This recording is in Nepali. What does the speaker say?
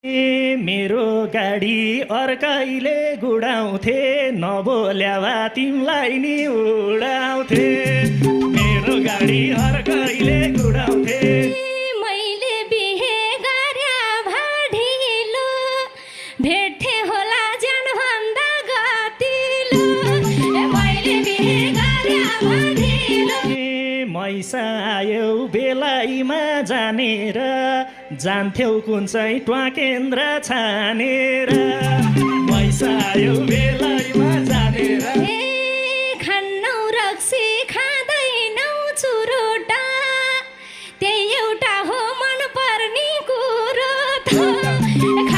मेरो गाडी अर्कैले गुडाउँथे नबोल्या भए तिमीलाई नि उडाउँथे मेरो गाडी अर्कैले गुडाउँथे मैले बिहे गर्या भाढिलो भेट्थे होला ज्यान भन्दा गतिलो मैले बिहे गर्या भाढिलो मैसा आयो बेलाइमा जानेर जान्थ्यौ कुन चाहिँ ट्वाकेन्द्र छानेर मैसा आयो बेलाइमा जानेर खान्नौ रक्सी खाँदैनौ चुरोटा त्यही एउटा हो मन पर्ने कुरो त